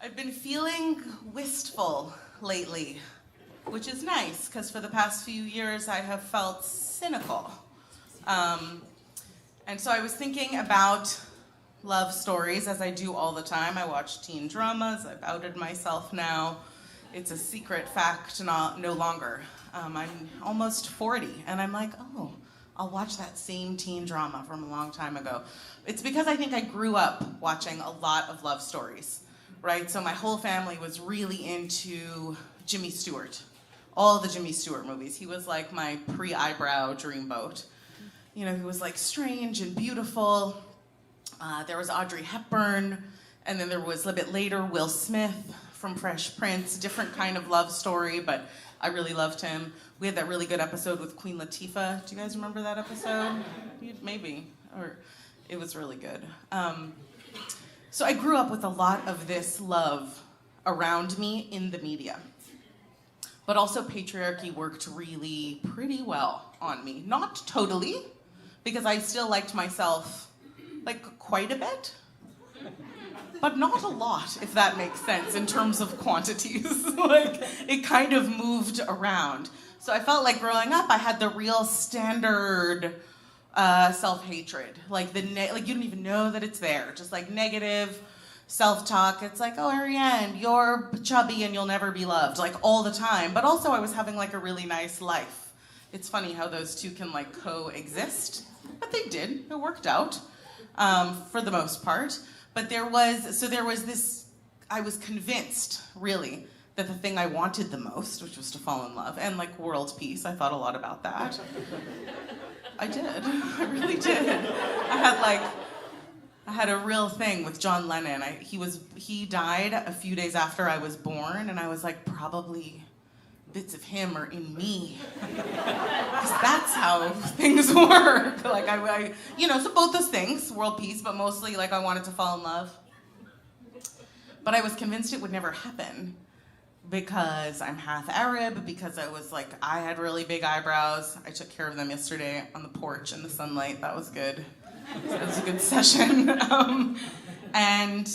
I've been feeling wistful lately, which is nice, because for the past few years I have felt cynical. And so I was thinking about love stories, as I do all the time. I watch teen dramas. I've outed myself now. It's a secret fact, no longer. I'm almost 40, and I'm like, oh, I'll watch that same teen drama from a long time ago. It's because I think I grew up watching a lot of love stories, right? So my whole family was really into Jimmy Stewart, all the Jimmy Stewart movies. He was like my pre-eyebrow dreamboat. You know, he was like strange and beautiful. There was Audrey Hepburn, and then there was a little bit later Will Smith from Fresh Prince, different kind of love story, but I really loved him. We had that really good episode with Queen Latifah. Do you guys remember that episode? Maybe, or it was really good. So I grew up with a lot of this love around me in the media. But also patriarchy worked really pretty well on me. Not totally, because I still liked myself like quite a bit, but not a lot, if that makes sense, in terms of quantities. Like, it kind of moved around. So I felt like growing up, I had the real standard self-hatred. Like, you don't even know that it's there. Just like negative self-talk. It's like, oh, Arianne, you're chubby and you'll never be loved, like all the time. But also I was having like a really nice life. It's funny how those two can like coexist, but they did. It worked out for the most part. But there was this, I was convinced, really, that the thing I wanted the most, which was to fall in love, and like world peace, I thought a lot about that. I did, I really did. I had a real thing with John Lennon. He died a few days after I was born, and I was like, probably bits of him are in me. Because that's how things work. Like, so both those things, world peace, but mostly like I wanted to fall in love. But I was convinced it would never happen because I'm half Arab, because I had really big eyebrows. I took care of them yesterday on the porch in the sunlight. That was good. It was a good session. And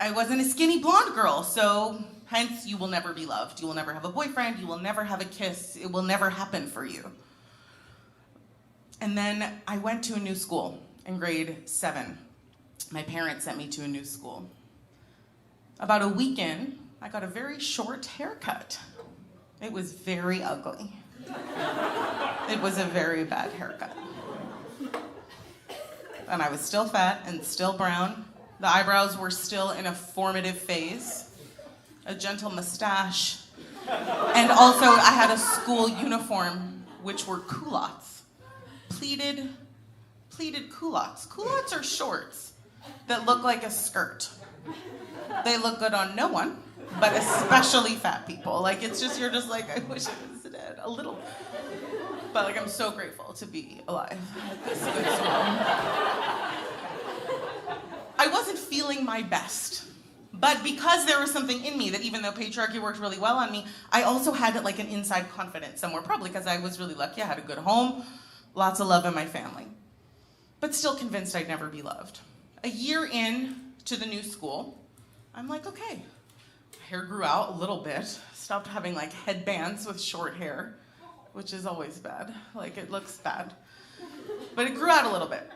I wasn't a skinny blonde girl, so hence you will never be loved. You will never have a boyfriend. You will never have a kiss. It will never happen for you. And then I went to a new school in grade 7. My parents sent me to a new school. About a week in, I got a very short haircut. It was very ugly. It was a very bad haircut. And I was still fat and still brown. The eyebrows were still in a formative phase. A gentle mustache. And also I had a school uniform, which were culottes. Pleated culottes. Culottes are shorts that look like a skirt. They look good on no one, but especially fat people. Like, it's just, you're just like, I wish I was dead a little. But like, I'm so grateful to be alive at this good school. I wasn't feeling my best. But because there was something in me that, even though patriarchy worked really well on me, I also had like an inside confidence somewhere, probably because I was really lucky. I had a good home, lots of love in my family, but still convinced I'd never be loved. A year in to the new school, I'm like, okay, hair grew out a little bit, stopped having like headbands with short hair, which is always bad. Like, it looks bad, but it grew out a little bit.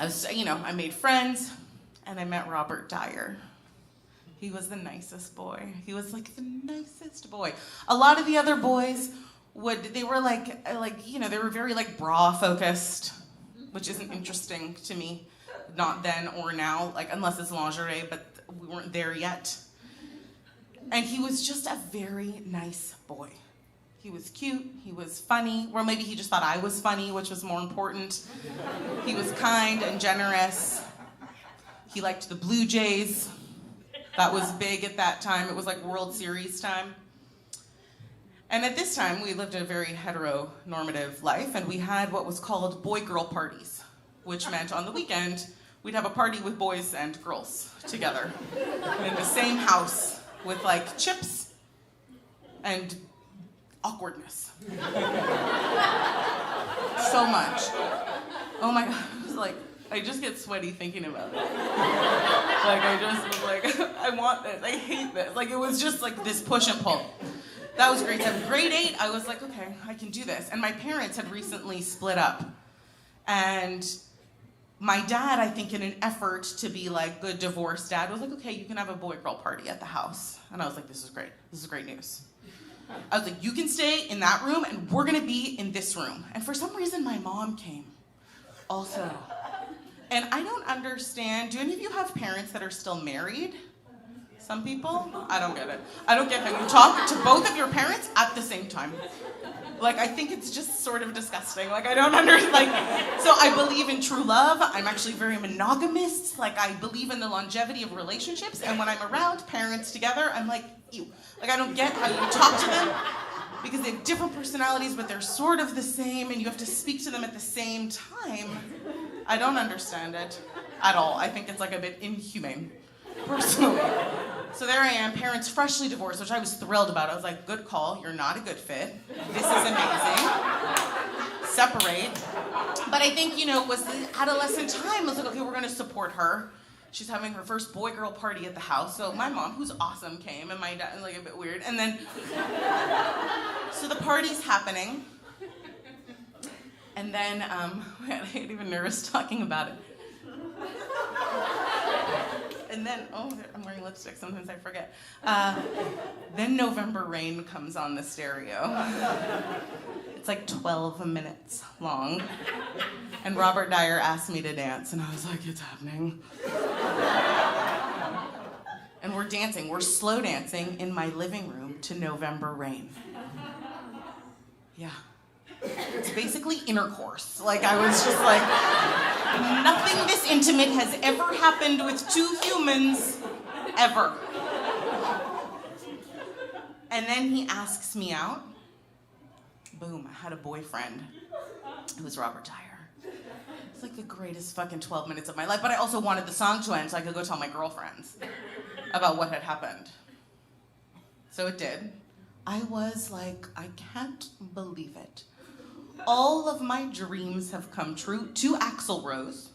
I made friends, and I met Robert Dyer. He was the nicest boy. He was like the nicest boy. A lot of the other boys they were they were very like bra focused, which isn't interesting to me, not then or now, like unless it's lingerie, but we weren't there yet. And he was just a very nice boy. He was cute, he was funny, or maybe he just thought I was funny, which was more important. He was kind and generous. He liked the Blue Jays. That was big at that time. It was like World Series time. And at this time, we lived a very heteronormative life, and we had what was called boy-girl parties, which meant on the weekend, we'd have a party with boys and girls together in the same house with like chips and awkwardness. So much. Oh my God, it's like, I just get sweaty thinking about it. Like, I just was like, I want this, I hate this. Like, it was just like this push and pull. That was grade 7. Grade 8, I was like, okay, I can do this. And my parents had recently split up. And my dad, I think in an effort to be like good divorced dad, was like, okay, you can have a boy-girl party at the house. And I was like, this is great. This is great news. I was like, you can stay in that room and we're gonna be in this room. And for some reason, my mom came also. And I don't understand, do any of you have parents that are still married? Some people? I don't get it. I don't get how you talk to both of your parents at the same time. Like, I think it's just sort of disgusting. Like, I don't understand. Like, so I believe in true love. I'm actually very monogamous. Like, I believe in the longevity of relationships. And when I'm around parents together, I'm like, ew. Like, I don't get how you talk to them because they have different personalities, but they're sort of the same, and you have to speak to them at the same time. I don't understand it at all. I think it's like a bit inhumane, personally. So there I am, parents freshly divorced, which I was thrilled about. I was like, good call, you're not a good fit. This is amazing. Separate. But I think, you know, it was the adolescent time. I was like, okay, we're gonna support her. She's having her first boy-girl party at the house. So my mom, who's awesome, came, and my dad, like a bit weird. And then, so the party's happening. And then, I get even nervous talking about it. And then, oh, I'm wearing lipstick, sometimes I forget. Then November Rain comes on the stereo. It's like 12 minutes long. And Robert Dyer asked me to dance, and I was like, it's happening. And we're dancing, we're slow dancing in my living room to November Rain. Yeah. It's basically intercourse. Like, I was just like, nothing this intimate has ever happened with two humans, ever. And then he asks me out. Boom, I had a boyfriend. It was Robert Dyer. It's like the greatest fucking 12 minutes of my life, but I also wanted the song to end so I could go tell my girlfriends about what had happened. So it did. I was like, I can't believe it. All of my dreams have come true. 2 Axl Rose.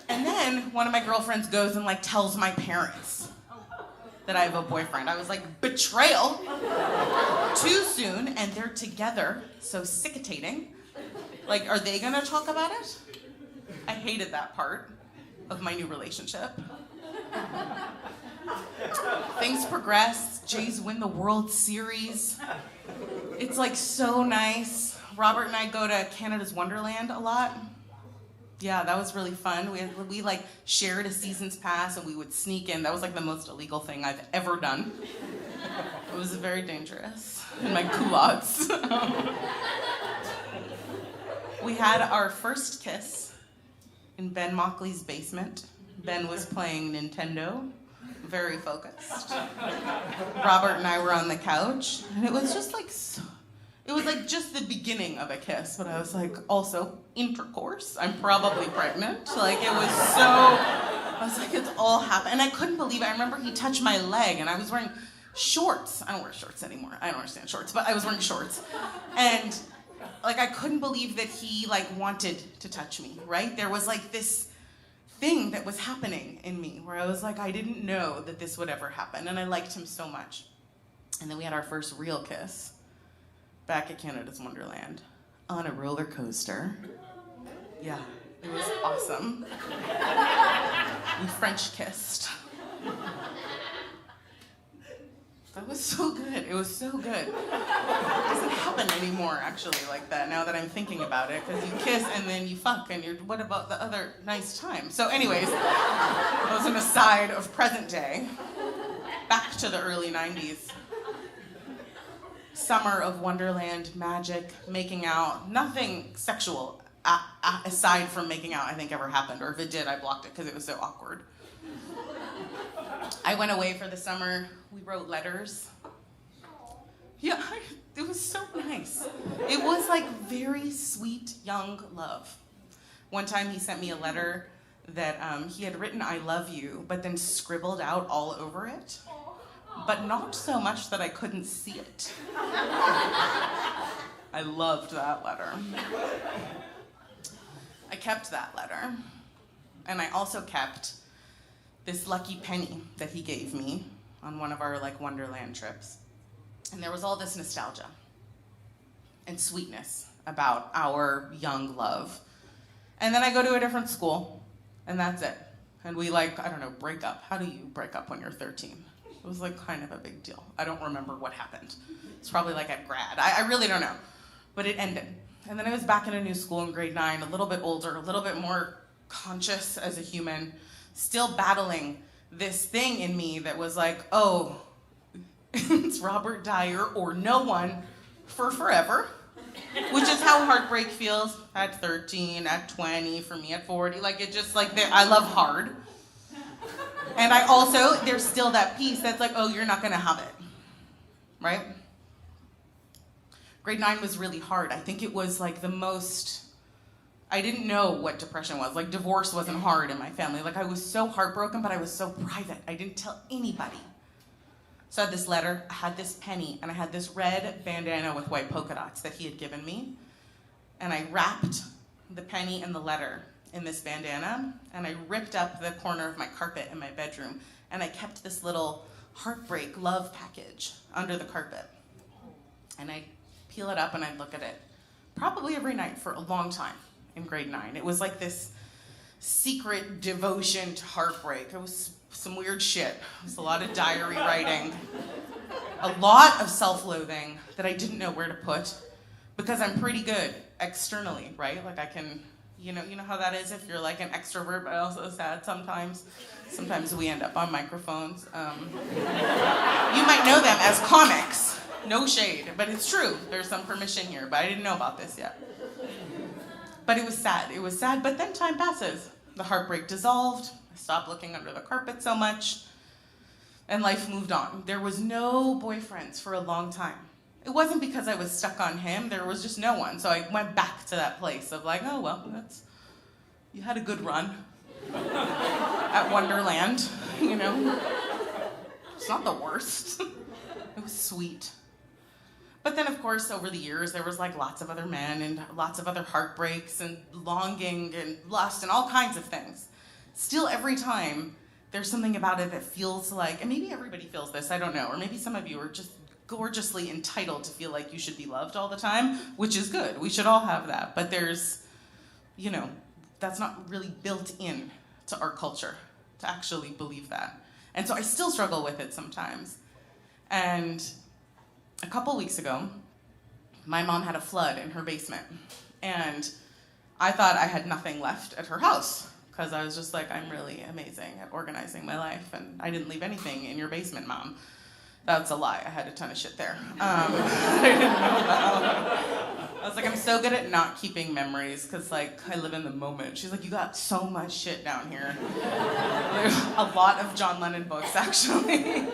And then one of my girlfriends goes and like tells my parents that I have a boyfriend. I was like, betrayal. Too soon, and they're together, so sickening. Like, are they gonna talk about it? I hated that part of my new relationship. Things progress. Jays win the World Series. It's like so nice. Robert and I go to Canada's Wonderland a lot. Yeah, that was really fun. We like shared a season's pass and we would sneak in. That was like the most illegal thing I've ever done. It was very dangerous. In my culottes. We had our first kiss in Ben Mockley's basement. Ben was playing Nintendo. Very focused. Robert and I were on the couch, and it was just like, it was like just the beginning of a kiss, but I was like, also intercourse. I'm probably pregnant. Like, it was so, I was like, it's all happened. And I couldn't believe it. I remember he touched my leg, and I was wearing shorts. I don't wear shorts anymore. I don't understand shorts, but I was wearing shorts. And like, I couldn't believe that he like wanted to touch me, right? There was like this thing that was happening in me where I was like, I didn't know that this would ever happen, and I liked him so much. And then we had our first real kiss back at Canada's Wonderland on a roller coaster. Yeah, it was awesome. We French kissed. That was so good. It was so good. It doesn't happen anymore, actually, like that, now that I'm thinking about it, because you kiss and then you fuck, and what about the other nice time? So anyways, that was an aside of present day. Back to the early 90s. Summer of Wonderland, magic, making out, nothing sexual aside from making out I think ever happened, or if it did, I blocked it because it was so awkward. I went away for the summer. We wrote letters. Yeah, it was so nice. It was like very sweet, young love. One time he sent me a letter that he had written, I love you, but then scribbled out all over it, but not so much that I couldn't see it. I loved that letter. I kept that letter. And I also kept this lucky penny that he gave me on one of our like Wonderland trips. And there was all this nostalgia and sweetness about our young love. And then I go to a different school, and that's it. And we like, I don't know, break up. How do you break up when you're 13? It was like kind of a big deal. I don't remember what happened. It's probably like at grad. I really don't know. But it ended. And then I was back in a new school in grade 9, a little bit older, a little bit more conscious as a human, still battling this thing in me that was like, oh, it's Robert Dyer or no one for forever, which is how heartbreak feels at 13, at 20, for me at 40. Like, it just, like, I love hard. And I also, there's still that piece that's like, oh, you're not gonna have it, right? Grade 9 was really hard. I think it was like the most, I didn't know what depression was. Like, divorce wasn't hard in my family. Like, I was so heartbroken, but I was so private. I didn't tell anybody. So I had this letter, I had this penny, and I had this red bandana with white polka dots that he had given me. And I wrapped the penny and the letter in this bandana, and I ripped up the corner of my carpet in my bedroom, and I kept this little Heartbreak love package under the carpet. And I'd peel it up and I'd look at it probably every night for a long time in grade 9. It was like this secret devotion to heartbreak. It was some weird shit. It was a lot of diary writing, a lot of self-loathing that I didn't know where to put, because I'm pretty good externally, right? Like, I can, you know how that is if you're like an extrovert but also sad sometimes. Sometimes we end up on microphones. You might know them as comics. No shade, but it's true. There's some permission here, but I didn't know about this yet. But it was sad. It was sad, but then time passes. The heartbreak dissolved. I stopped looking under the carpet so much, and life moved on. There was no boyfriends for a long time. It wasn't because I was stuck on him. There was just no one. So I went back to that place of like, oh, well, you had a good run at Wonderland, you know. It's not the worst. It was sweet. But then, of course, over the years, there was like lots of other men and lots of other heartbreaks and longing and lust and all kinds of things. Still, every time, there's something about it that feels like, and maybe everybody feels this, I don't know, or maybe some of you are just gorgeously entitled to feel like you should be loved all the time, which is good. We should all have that. But there's, that's not really built in to our culture to actually believe that. And so I still struggle with it sometimes. And a couple weeks ago, my mom had a flood in her basement. And I thought I had nothing left at her house, because I was just like, I'm really amazing at organizing my life, and I didn't leave anything in your basement, Mom. That's a lie. I had a ton of shit there. I didn't know that. I was like, I'm so good at not keeping memories, because like I live in the moment. She's like, you got so much shit down here. There's a lot of John Lennon books, actually.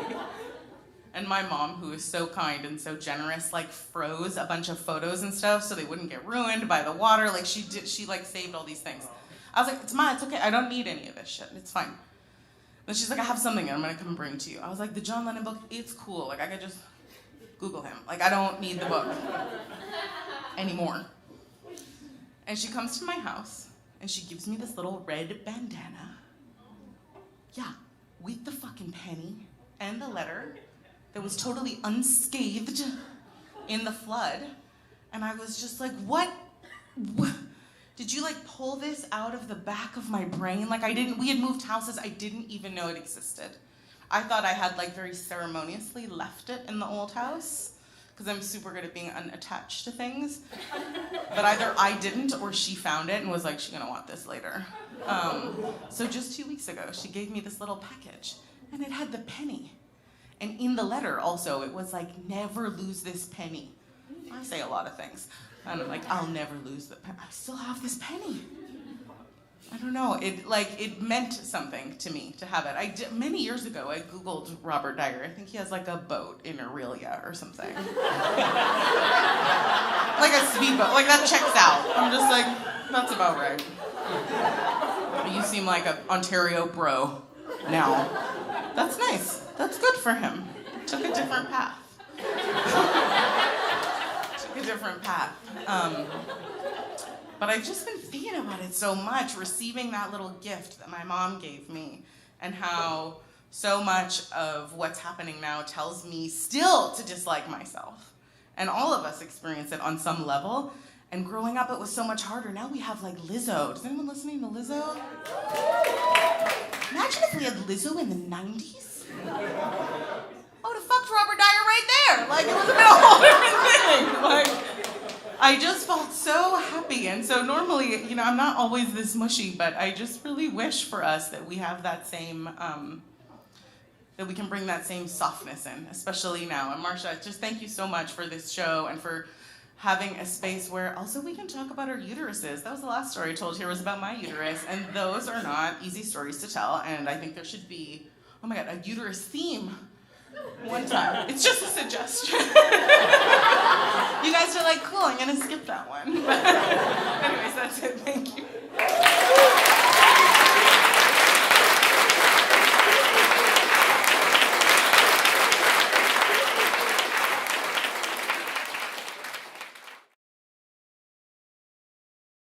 And my mom, who is so kind and so generous, like froze a bunch of photos and stuff so they wouldn't get ruined by the water. Like she like saved all these things. I was like, it's mine, it's okay. I don't need any of this shit. It's fine. But she's like, I have something I'm gonna come and bring to you. I was like, the John Lennon book, it's cool. Like I could just Google him. Like I don't need the book anymore. And she comes to my house and she gives me this little red bandana. Yeah, with the fucking penny and the letter that was totally unscathed in the flood. And I was just like, what? Did you like pull this out of the back of my brain? Like we had moved houses, I didn't even know it existed. I thought I had like very ceremoniously left it in the old house, because I'm super good at being unattached to things. But either I didn't or she found it and was like, she's gonna want this later. So just 2 weeks ago, she gave me this little package and it had the penny. And in the letter also, it was like, never lose this penny. I say a lot of things. And I'm like, I'll never lose the penny. I still have this penny. I don't know. It meant something to me to have it. Many years ago, I Googled Robert Dyer. I think he has like a boat in Aurelia or something. Like a speedboat. Like that checks out. I'm just like, that's about right. You seem like an Ontario bro now. That's nice. That's good for him. Took a different path. But I've just been thinking about it so much, receiving that little gift that my mom gave me, and how so much of what's happening now tells me still to dislike myself. And all of us experience it on some level. And growing up, it was so much harder. Now we have like Lizzo. Is anyone listening to Lizzo? Imagine if we had Lizzo in the 90s. I would have fucked Robert Dyer right there. Like, it would have been a whole different thing. Like, I just felt so happy. And so normally, you know, I'm not always this mushy, but I just really wish for us that we have that same, that we can bring that same softness in, especially now. And Marsha, just thank you so much for this show and for having a space where also we can talk about our uteruses. That was the last story I told here, was about my uterus, and those are not easy stories to tell, and I think there should be, oh my God, a uterus theme one time. It's just a suggestion. You guys are like, cool, I'm gonna skip that one. Anyways, that's it, thank you.